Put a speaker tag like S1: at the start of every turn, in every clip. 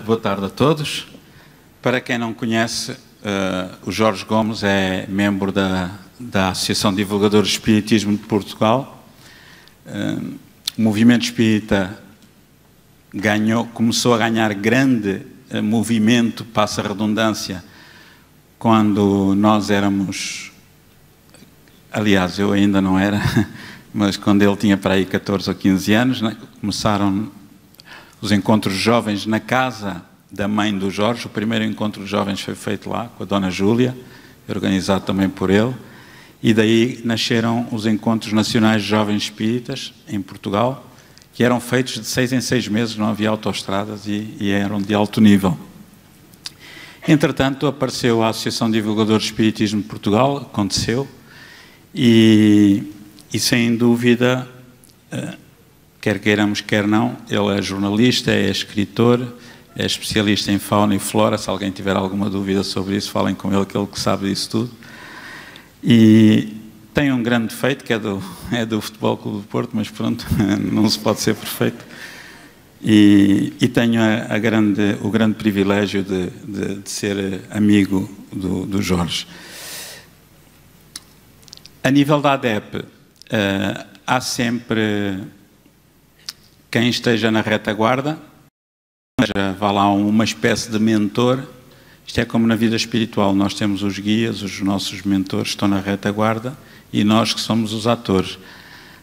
S1: Boa tarde a todos. Para quem não conhece, o Jorge Gomes é membro da Associação de Divulgadores de Espiritismo de Portugal. O movimento espírita começou a ganhar grande movimento, passa a redundância, quando nós éramos... Aliás, eu ainda não era, mas quando ele tinha para aí 14 ou 15 anos, né, começaram os encontros jovens na casa da mãe do Jorge. O primeiro encontro de jovens foi feito lá, com a Dona Júlia, organizado também por ele, e daí nasceram os encontros nacionais de jovens espíritas em Portugal, que eram feitos de 6 em 6 meses, não havia autoestradas e eram de alto nível. Entretanto, apareceu a Associação de Divulgadores de Espiritismo de Portugal, aconteceu, e sem dúvida, quer queiramos, quer não, ele é jornalista, é escritor, é especialista em fauna e flora. Se alguém tiver alguma dúvida sobre isso, falem com ele, que ele que sabe disso tudo. E tem um grande defeito, que é do Futebol Clube do Porto, mas pronto, não se pode ser perfeito. E tenho o grande privilégio de ser amigo do Jorge. A nível da ADEP, há sempre quem esteja na retaguarda, vá lá uma espécie de mentor. Isto é como na vida espiritual, nós temos os guias, os nossos mentores estão na retaguarda e nós que somos os atores.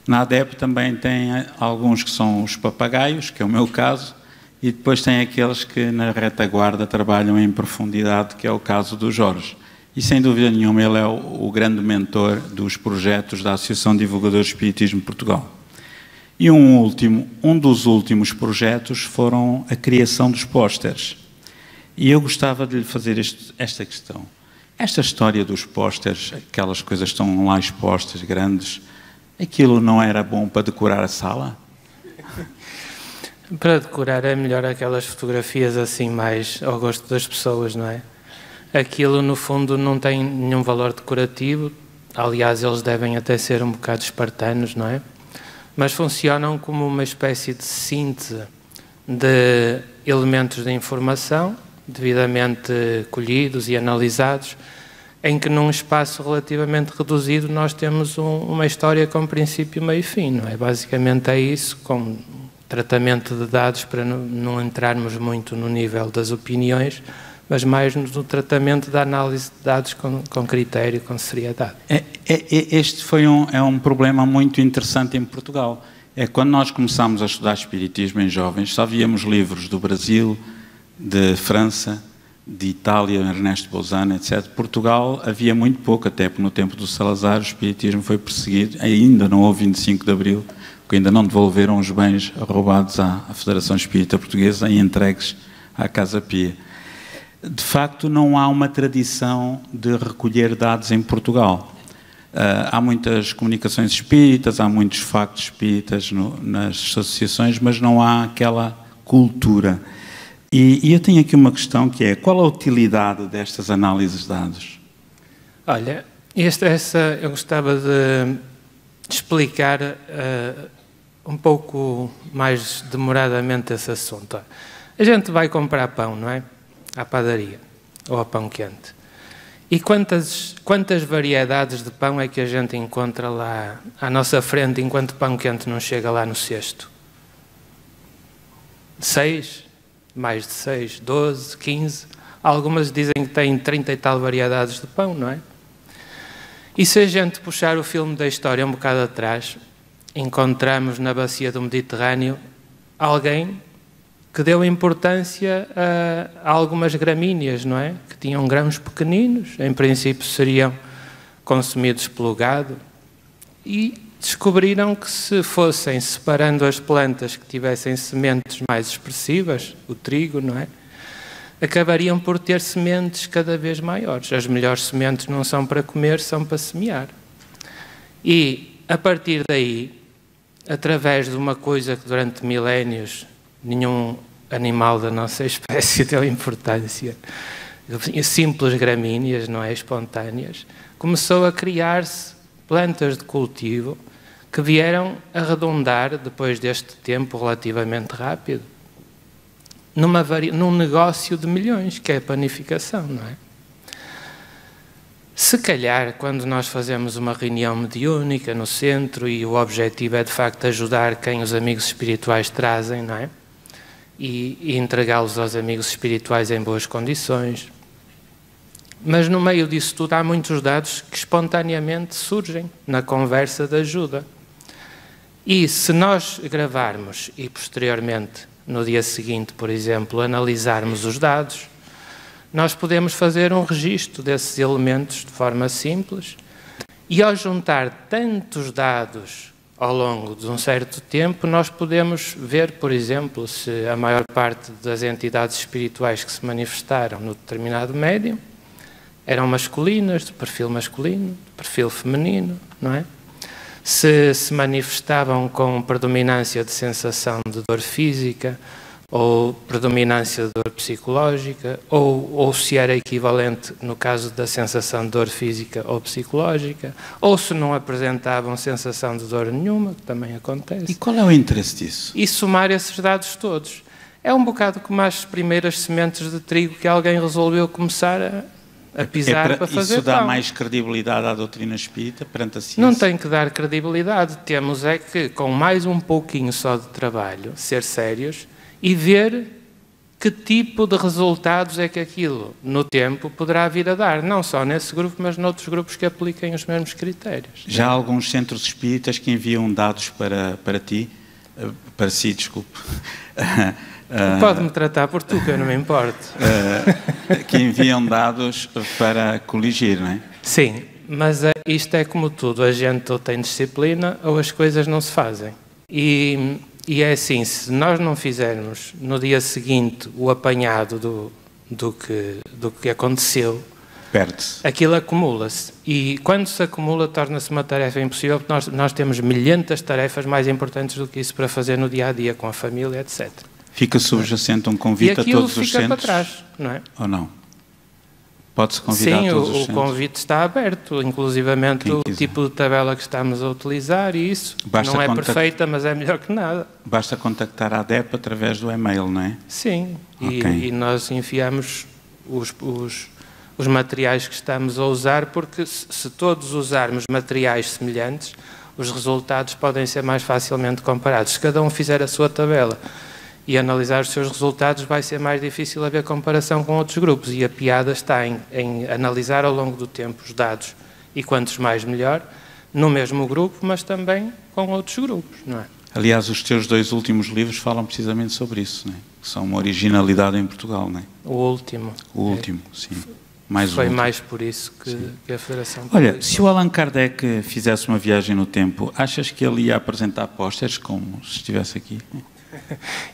S1: Na ADEP também tem alguns que são os papagaios, que é o meu caso, e depois tem aqueles que na retaguarda trabalham em profundidade, que é o caso do Jorge. E sem dúvida nenhuma ele é o grande mentor dos projetos da Associação de Divulgadores de Espiritismo de Portugal. E um dos últimos projetos foram a criação dos pósteres. E eu gostava de lhe fazer esta questão. Esta história dos pósteres, aquelas coisas que estão lá expostas, grandes, aquilo não era bom para decorar a sala?
S2: Para decorar é melhor aquelas fotografias assim mais ao gosto das pessoas, não é? Aquilo no fundo não tem nenhum valor decorativo, aliás eles devem até ser um bocado espartanos, não é? Mas funcionam como uma espécie de síntese de elementos de informação devidamente colhidos e analisados, em que num espaço relativamente reduzido nós temos uma história com princípio, meio e fim, não é? Basicamente é isso, com tratamento de dados para não entrarmos muito no nível das opiniões, mas mais no tratamento da análise de dados com critério, com seriedade.
S1: Este é um problema muito interessante em Portugal. É quando nós começámos a estudar espiritismo em jovens, só víamos livros do Brasil, de França, de Itália, Ernesto Bolzano, etc. Portugal havia muito pouco, até porque no tempo do Salazar o espiritismo foi perseguido, ainda não houve 25 de Abril, porque ainda não devolveram os bens roubados à Federação Espírita Portuguesa e entregues à Casa Pia. De facto, não há uma tradição de recolher dados em Portugal. Há muitas comunicações espíritas, há muitos factos espíritas nas associações, mas não há aquela cultura. E eu tenho aqui uma questão que é: qual a utilidade destas análises de dados?
S2: Olha, eu gostava de explicar um pouco mais demoradamente esse assunto. A gente vai comprar pão, não é? À padaria, ou ao pão quente. E quantas variedades de pão é que a gente encontra lá à nossa frente, enquanto o pão quente não chega lá no cesto? 6? Mais de 6? 12? 15? Algumas dizem que têm 30 e tal variedades de pão, não é? E se a gente puxar o filme da história um bocado atrás, encontramos na bacia do Mediterrâneo alguém que deu importância a algumas gramíneas, não é? Que tinham grãos pequeninos, em princípio seriam consumidos pelo gado, e descobriram que se fossem separando as plantas que tivessem sementes mais expressivas, o trigo, não é? Acabariam por ter sementes cada vez maiores. As melhores sementes não são para comer, são para semear. E, a partir daí, através de uma coisa que durante milénios nenhum animal da nossa espécie deu importância, simples gramíneas, não é, espontâneas, começou a criar-se plantas de cultivo que vieram arredondar, depois deste tempo relativamente rápido, num negócio de milhões, que é a panificação, não é? Se calhar, quando nós fazemos uma reunião mediúnica no centro e o objetivo é de facto ajudar quem os amigos espirituais trazem, não é? E entregá-los aos amigos espirituais em boas condições. Mas no meio disso tudo há muitos dados que espontaneamente surgem na conversa de ajuda. E se nós gravarmos e posteriormente, no dia seguinte, por exemplo, analisarmos os dados, nós podemos fazer um registro desses elementos de forma simples e ao juntar tantos dados ao longo de um certo tempo, nós podemos ver, por exemplo, se a maior parte das entidades espirituais que se manifestaram no determinado médium eram masculinas, de perfil masculino, de perfil feminino, não é? Se se manifestavam com predominância de sensação de dor física ou predominância de dor psicológica, ou se era equivalente no caso da sensação de dor física ou psicológica, ou se não apresentavam sensação de dor nenhuma, que também acontece.
S1: E qual é o interesse disso?
S2: E somar esses dados todos. É um bocado como as primeiras sementes de trigo que alguém resolveu começar a pisar para fazer
S1: isso dá
S2: pão.
S1: mais credibilidade à doutrina espírita perante a ciência?
S2: Não tem que dar credibilidade. Temos é que, com mais um pouquinho só de trabalho, ser sérios e ver que tipo de resultados é que aquilo, no tempo, poderá vir a dar. Não só nesse grupo, mas noutros grupos que apliquem os mesmos critérios.
S1: Já há alguns centros espíritas que enviam dados para ti, para si, desculpe.
S2: Pode-me tratar por tu, que eu não me importo.
S1: Que enviam dados para coligir, não é?
S2: Sim, mas isto é como tudo. A gente ou tem disciplina ou as coisas não se fazem. E é assim, se nós não fizermos no dia seguinte o apanhado do que aconteceu,
S1: Perde-se.
S2: Aquilo acumula-se. E quando se acumula, torna-se uma tarefa impossível, porque nós temos milhentas tarefas mais importantes do que isso para fazer no dia-a-dia, com a família, etc.
S1: Fica subjacente um convite a todos os centros?
S2: E aquilo fica para trás, não é?
S1: Ou não? Pode-se convidar
S2: Sim,
S1: todos os centros?
S2: Sim, o convite está aberto, inclusivamente o tipo de tabela que estamos a utilizar e isso. Não é perfeita, mas é melhor que nada.
S1: Basta contactar a ADEP através do e-mail, não é?
S2: Sim,
S1: Okay.
S2: E nós enfiamos os materiais que estamos a usar, porque se todos usarmos materiais semelhantes, os resultados podem ser mais facilmente comparados. Se cada um fizer a sua tabela e analisar os seus resultados, vai ser mais difícil haver comparação com outros grupos. E a piada está em analisar ao longo do tempo os dados, e quantos mais melhor, no mesmo grupo, mas também com outros grupos, não é?
S1: Aliás, os teus 2 últimos livros falam precisamente sobre isso, não é? Que são uma originalidade em Portugal, não é?
S2: O último.
S1: O último, sim.
S2: Foi mais por isso que a Federação...
S1: Olha, se o Allan Kardec fizesse uma viagem no tempo, achas que ele ia apresentar pósteres como se estivesse aqui?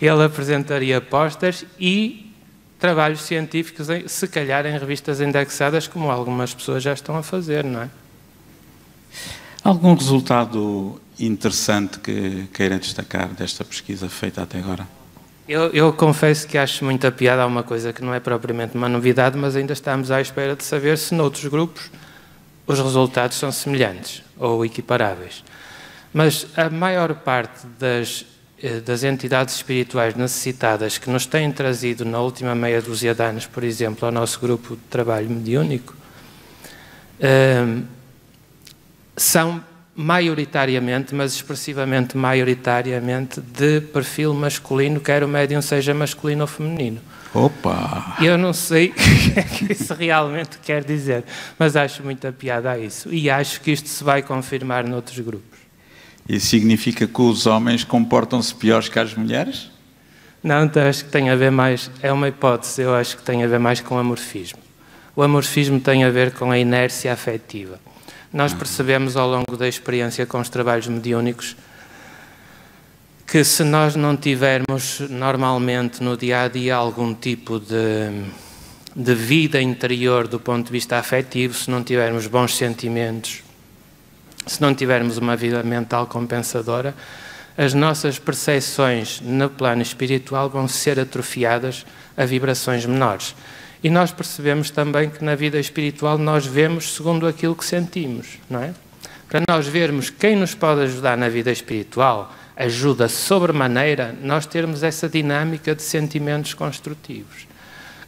S2: Ele apresentaria pósteres e trabalhos científicos, se calhar em revistas indexadas, como algumas pessoas já estão a fazer, não é?
S1: Algum resultado interessante que queira destacar desta pesquisa feita até agora?
S2: Eu confesso que acho muita piada a uma coisa que não é propriamente uma novidade, mas ainda estamos à espera de saber se noutros grupos os resultados são semelhantes ou equiparáveis. Mas a maior parte das entidades espirituais necessitadas que nos têm trazido na última meia dúzia de anos, por exemplo, ao nosso grupo de trabalho mediúnico, são maioritariamente, mas expressivamente maioritariamente, de perfil masculino, quer o médium seja masculino ou feminino.
S1: Opa!
S2: Eu não sei o que é que isso realmente quer dizer, mas acho muita piada a isso. E acho que isto se vai confirmar noutros grupos.
S1: Isso significa que os homens comportam-se piores que as mulheres?
S2: Não, então acho que tem a ver mais, é uma hipótese, eu acho que tem a ver mais com o amorfismo. O amorfismo tem a ver com a inércia afetiva. Nós percebemos ao longo da experiência com os trabalhos mediúnicos que se nós não tivermos normalmente no dia-a-dia algum tipo de vida interior do ponto de vista afetivo, se não tivermos bons sentimentos, se não tivermos uma vida mental compensadora, as nossas percepções no plano espiritual vão ser atrofiadas a vibrações menores. E nós percebemos também que na vida espiritual nós vemos segundo aquilo que sentimos, não é? Para nós vermos quem nos pode ajudar na vida espiritual, ajuda sobremaneira nós termos essa dinâmica de sentimentos construtivos.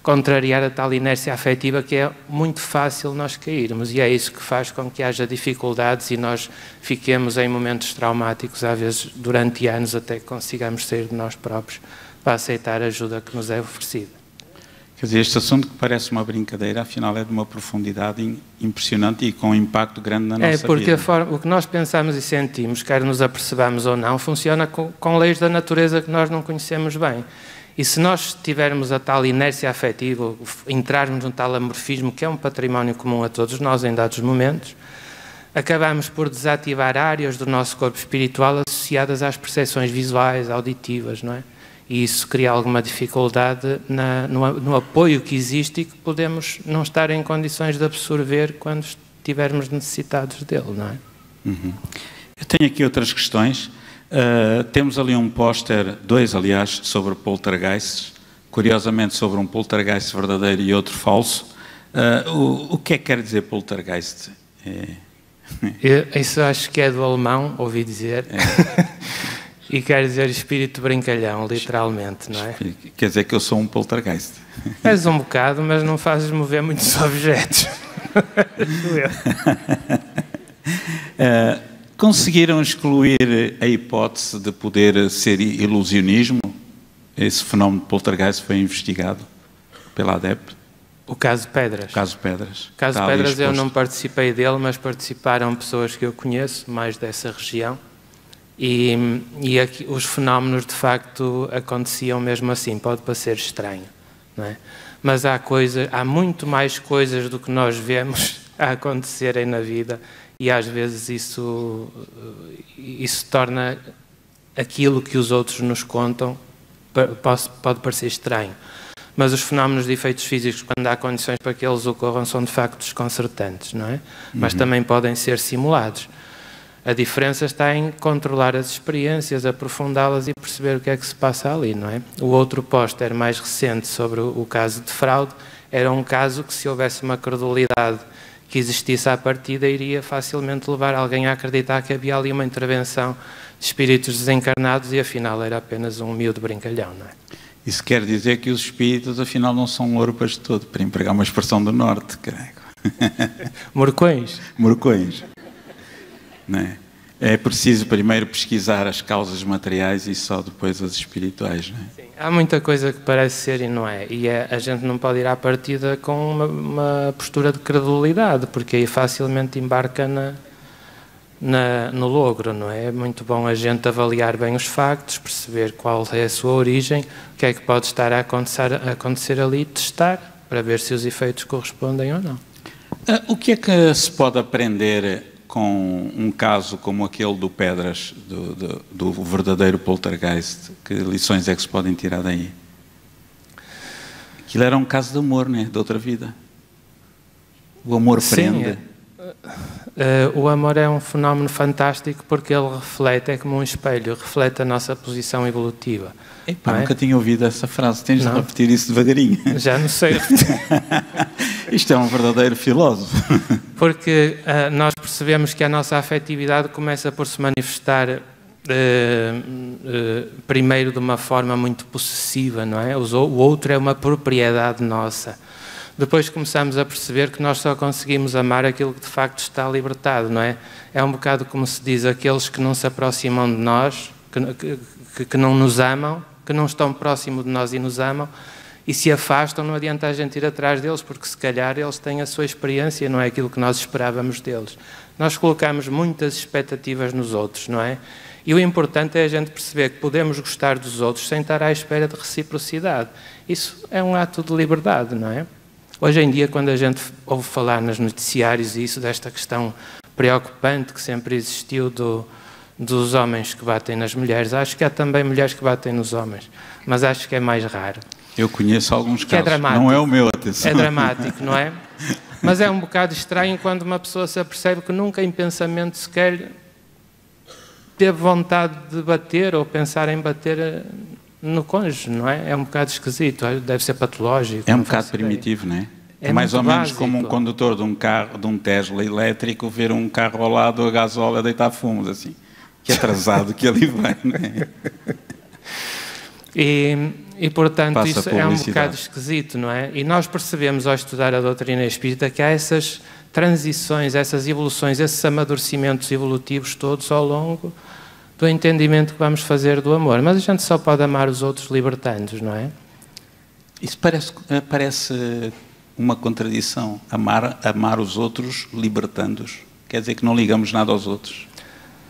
S2: Contrariar a tal inércia afetiva que é muito fácil nós cairmos, e é isso que faz com que haja dificuldades e nós fiquemos em momentos traumáticos, às vezes durante anos, até que consigamos sair de nós próprios para aceitar a ajuda que nos é oferecida.
S1: Quer dizer, este assunto que parece uma brincadeira, afinal é de uma profundidade impressionante e com um impacto grande na nossa vida.
S2: É porque o que nós pensamos e sentimos, quer nos apercebamos ou não, funciona com leis da natureza que nós não conhecemos bem. E se nós tivermos a tal inércia afetiva, entrarmos num tal amorfismo, que é um património comum a todos nós em dados momentos, acabamos por desativar áreas do nosso corpo espiritual associadas às percepções visuais, auditivas, não é? E isso cria alguma dificuldade no apoio que existe e que podemos não estar em condições de absorver quando estivermos necessitados dele, não é?
S1: Uhum. Eu tenho aqui outras questões. Temos ali um póster, dois aliás, sobre poltergeists, curiosamente sobre um poltergeist verdadeiro e outro falso. O que é que quer dizer poltergeist?
S2: Isso acho que é do alemão, ouvi dizer, e quer dizer espírito brincalhão, literalmente, não é?
S1: Quer dizer que eu sou um poltergeist.
S2: És um bocado, mas não fazes mover muitos objetos.
S1: Conseguiram excluir a hipótese de poder ser ilusionismo? Esse fenómeno de poltergeist foi investigado pela ADEP?
S2: O caso Pedras.
S1: O caso Pedras.
S2: O caso Pedras eu não participei dele, mas participaram pessoas que eu conheço, mais dessa região, e aqui, os fenómenos de facto aconteciam mesmo assim, pode parecer estranho, não é? Mas há muito mais coisas do que nós vemos a acontecerem na vida, e às vezes isso torna aquilo que os outros nos contam, pode parecer estranho. Mas os fenómenos de efeitos físicos, quando há condições para que eles ocorram, são de facto desconcertantes, não é? Mas também podem ser simulados. A diferença está em controlar as experiências, aprofundá-las e perceber o que é que se passa ali, não é? O outro póster mais recente sobre o caso de fraude era um caso que, se houvesse uma credulidade que existisse à partida, iria facilmente levar alguém a acreditar que havia ali uma intervenção de espíritos desencarnados e afinal era apenas um miúdo brincalhão, não é?
S1: Isso quer dizer que os espíritos afinal não são orupas de todo, para empregar uma expressão do norte, caralho.
S2: Morcões.
S1: Morcões. Não é? É preciso primeiro pesquisar as causas materiais e só depois as espirituais, não é?
S2: Sim, há muita coisa que parece ser e não é. E a gente não pode ir à partida com uma postura de credulidade, porque aí facilmente embarca no logro, não é? É muito bom a gente avaliar bem os factos, perceber qual é a sua origem, o que é que pode estar a acontecer ali, testar, para ver se os efeitos correspondem ou não.
S1: O que é que se pode aprender com um caso como aquele do Pedras, do verdadeiro poltergeist? Que lições é que se podem tirar daí? Aquilo era um caso de amor, né? De outra vida. O amor prende.
S2: O amor é um fenómeno fantástico porque ele reflete, é como um espelho, reflete a nossa posição evolutiva.
S1: Epá, nunca tinha ouvido essa frase, tens de repetir isso devagarinho.
S2: Já não sei.
S1: Isto é um verdadeiro filósofo.
S2: Porque nós percebemos que a nossa afetividade começa por se manifestar primeiro de uma forma muito possessiva, não é? O outro é uma propriedade nossa. Depois começamos a perceber que nós só conseguimos amar aquilo que de facto está libertado, não é? É um bocado como se diz, aqueles que não se aproximam de nós, que não nos amam, que não estão próximo de nós e nos amam, e se afastam, não adianta a gente ir atrás deles, porque se calhar eles têm a sua experiência, não é aquilo que nós esperávamos deles. Nós colocamos muitas expectativas nos outros, não é? E o importante é a gente perceber que podemos gostar dos outros sem estar à espera de reciprocidade. Isso é um ato de liberdade, não é? Hoje em dia, quando a gente ouve falar nos noticiários isso, desta questão preocupante que sempre existiu dos homens que batem nas mulheres, acho que há também mulheres que batem nos homens, mas acho que é mais raro.
S1: Eu conheço alguns casos,
S2: é dramático.
S1: Não é o meu, atenção.
S2: É dramático, não é? Mas é um bocado estranho quando uma pessoa se apercebe que nunca em pensamento sequer teve vontade de bater ou pensar em bater no cônjuge, não é? É um bocado esquisito, deve ser patológico.
S1: É um bocado primitivo, não é? É mais ou menos
S2: básico.
S1: Como um condutor de um carro, de um Tesla elétrico, ver um carro ao lado a gasóleo a deitar fumos, assim. Que atrasado que ali vai, não é?
S2: E portanto,
S1: Passa
S2: isso é um bocado esquisito, não é? E nós percebemos ao estudar a doutrina espírita que há essas transições, essas evoluções, esses amadurecimentos evolutivos todos ao longo do entendimento que vamos fazer do amor. Mas a gente só pode amar os outros libertando-os, não é?
S1: Isso parece uma contradição. Amar os outros libertando-os. Quer dizer que não ligamos nada aos outros.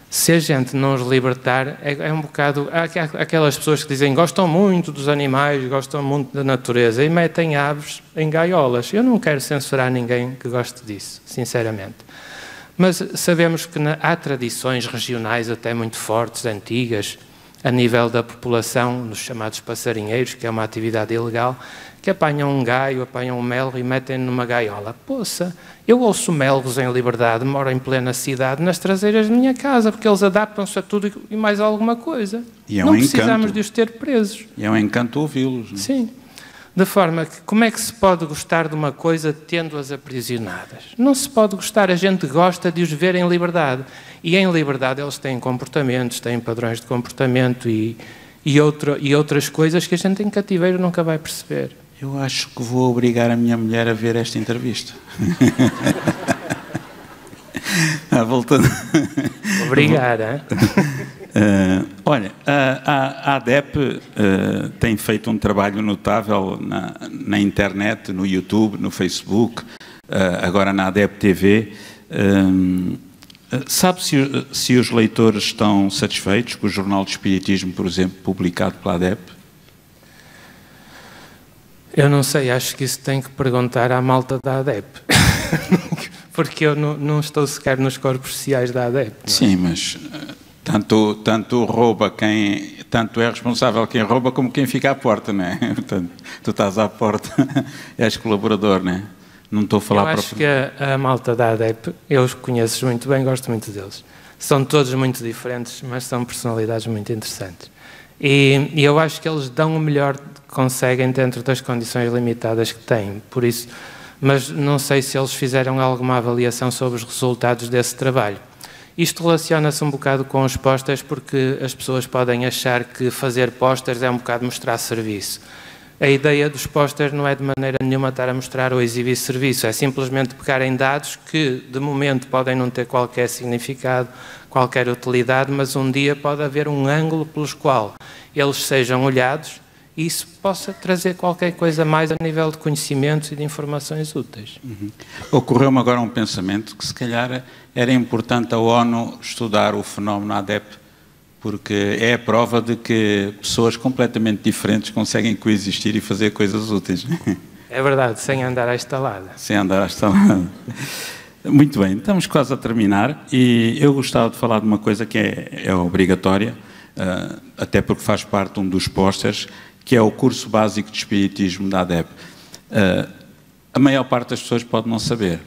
S2: Se a gente não os libertar, é um bocado... Há aquelas pessoas que dizem gostam muito dos animais, gostam muito da natureza e metem aves em gaiolas. Eu não quero censurar ninguém que goste disso, sinceramente. Mas sabemos que há tradições regionais até muito fortes, antigas, a nível da população, nos chamados passarinheiros, que é uma atividade ilegal, que apanham um gaio, apanham um melro e metem numa gaiola. Poça, eu ouço melros em liberdade, moro em plena cidade, nas traseiras da minha casa, porque eles adaptam-se a tudo e mais alguma coisa.
S1: E é
S2: não
S1: um
S2: precisamos
S1: encanto.
S2: de os ter presos.
S1: E é um encanto ouvi-los. Não é?
S2: Sim. De forma que, como é que se pode gostar de uma coisa tendo-as aprisionadas? Não se pode gostar, a gente gosta de os ver em liberdade. E em liberdade eles têm comportamentos, têm padrões de comportamento e outras coisas que a gente em cativeiro nunca vai perceber.
S1: Eu acho que vou obrigar a minha mulher a ver esta entrevista. Voltando.
S2: Obrigar, hein?
S1: Olha, a ADEP tem feito um trabalho notável na internet, no YouTube, no Facebook, agora na ADEP TV. Sabe se os leitores estão satisfeitos com o Jornal de Espiritismo, por exemplo, publicado pela ADEP?
S2: Eu não sei, acho que isso tem que perguntar à malta da ADEP. Porque eu não estou sequer nos corpos sociais da ADEP. Não é?
S1: Sim, mas tanto rouba tanto é responsável quem rouba como quem fica à porta, não é? Portanto, tu estás à porta, és colaborador, não é? Não estou a falar
S2: para... Eu acho que a malta da ADEP, eu os conheço muito bem, gosto muito deles. São todos muito diferentes, mas são personalidades muito interessantes. E eu acho que eles dão o melhor que conseguem dentro das condições limitadas que têm, por isso, mas não sei se eles fizeram alguma avaliação sobre os resultados desse trabalho. Isto relaciona-se um bocado com os pósteres, porque as pessoas podem achar que fazer pósteres é um bocado mostrar serviço. A ideia dos pósteres não é de maneira nenhuma estar a mostrar ou exibir serviço, é simplesmente pegarem dados que de momento podem não ter qualquer significado, qualquer utilidade, mas um dia pode haver um ângulo pelos qual eles sejam olhados e isso possa trazer qualquer coisa mais a nível de conhecimentos e de informações úteis.
S1: Ocorreu-me agora um pensamento que se calhar era importante a ONU estudar o fenómeno ADEP, porque é a prova de que pessoas completamente diferentes conseguem coexistir e fazer coisas úteis.
S2: É verdade, sem andar à estalada.
S1: Sem andar à estalada. Muito bem, estamos quase a terminar e eu gostava de falar de uma coisa que é obrigatória, até porque faz parte de um dos pósteres, que é o curso básico de Espiritismo da ADEP. A maior parte das pessoas pode não saber,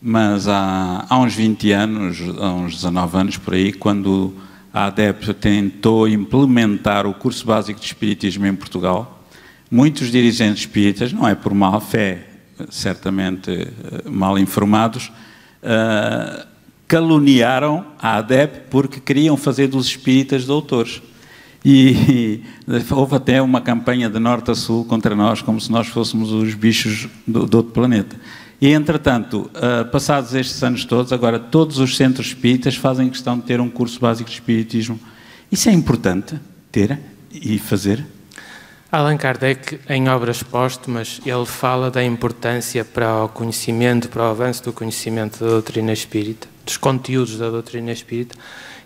S1: mas há uns 20 anos, há uns 19 anos por aí, quando a ADEP tentou implementar o curso básico de Espiritismo em Portugal, muitos dirigentes espíritas, não é por má fé, certamente mal informados, caluniaram a ADEP porque queriam fazer dos espíritas doutores. E houve até uma campanha de norte a sul contra nós, como se nós fôssemos os bichos do outro planeta. E, entretanto, passados estes anos todos, agora todos os centros espíritas fazem questão de ter um curso básico de espiritismo. Isso é importante, ter e fazer?
S2: Allan Kardec, em obras póstumas, ele fala da importância para o conhecimento, para o avanço do conhecimento da doutrina espírita, dos conteúdos da doutrina espírita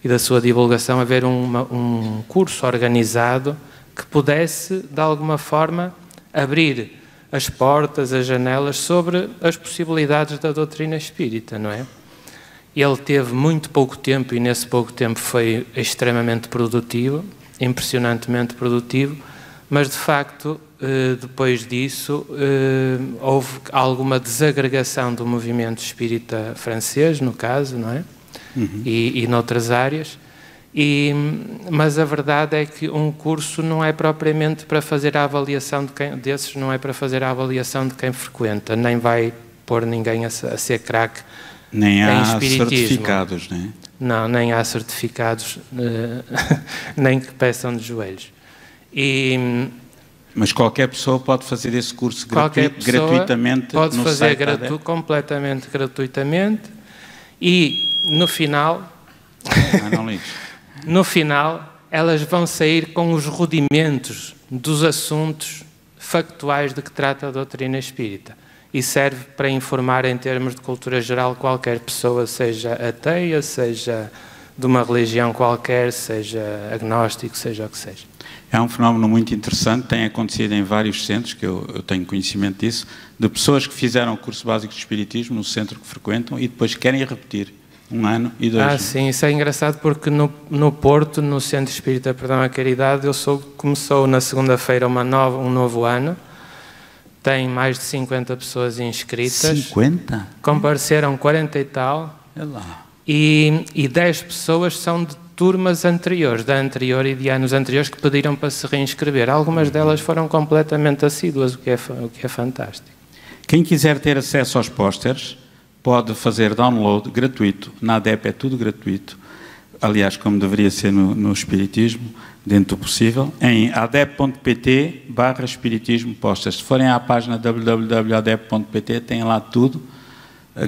S2: e da sua divulgação, haver um curso organizado que pudesse, de alguma forma, abrir as portas, as janelas sobre as possibilidades da doutrina espírita, não é? Ele teve muito pouco tempo e nesse pouco tempo foi extremamente produtivo, impressionantemente produtivo, mas de facto, depois disso, houve alguma desagregação do movimento espírita francês, no caso, não é? E noutras áreas, mas a verdade é que um curso não é propriamente para fazer a avaliação desses, não é para fazer a avaliação de quem frequenta, nem vai pôr ninguém a ser craque
S1: nem
S2: em
S1: há
S2: espiritismo.
S1: certificados, não é?
S2: Não, nem há certificados, nem que peçam de joelhos.
S1: Mas qualquer pessoa pode fazer esse curso gratuitamente
S2: pode
S1: no
S2: fazer
S1: site
S2: completamente gratuitamente, e no final, no final, elas vão sair com os rudimentos dos assuntos factuais de que trata a doutrina espírita. E serve para informar em termos de cultura geral qualquer pessoa, seja ateia, seja de uma religião qualquer, seja agnóstico, seja o que seja.
S1: É um fenómeno muito interessante, tem acontecido em vários centros, que eu tenho conhecimento disso, de pessoas que fizeram o curso básico de Espiritismo no centro que frequentam e depois querem repetir 1 ano e 2 anos.
S2: Sim, isso é engraçado porque no Porto, no Centro Espírita Perdão à Caridade, começou na segunda-feira um novo ano. Tem mais de 50 pessoas inscritas.
S1: 50?
S2: Compareceram 40 e tal.
S1: É lá.
S2: E 10 pessoas são de turmas anteriores, da anterior e de anos anteriores, que pediram para se reinscrever. Algumas delas foram completamente assíduas, o que é fantástico.
S1: Quem quiser ter acesso aos pósteres pode fazer download gratuito. Na ADEP é tudo gratuito. Aliás, como deveria ser no Espiritismo, dentro do possível, em adep.pt/espiritismo postas. Se forem à página www.adep.pt, tem lá tudo,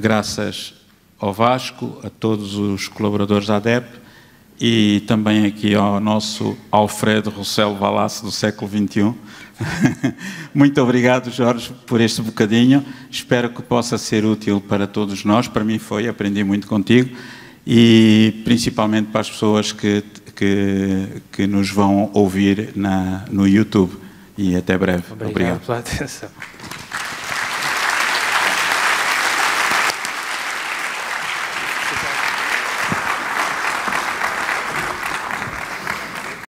S1: graças ao Vasco, a todos os colaboradores da ADEP e também aqui ao nosso Alfredo Rossel Valace do século XXI. Muito obrigado, Jorge, por este bocadinho. Espero que possa ser útil para todos nós. Para mim foi, aprendi muito contigo. E principalmente para as pessoas que nos vão ouvir no YouTube. E até breve.
S2: Obrigado pela atenção.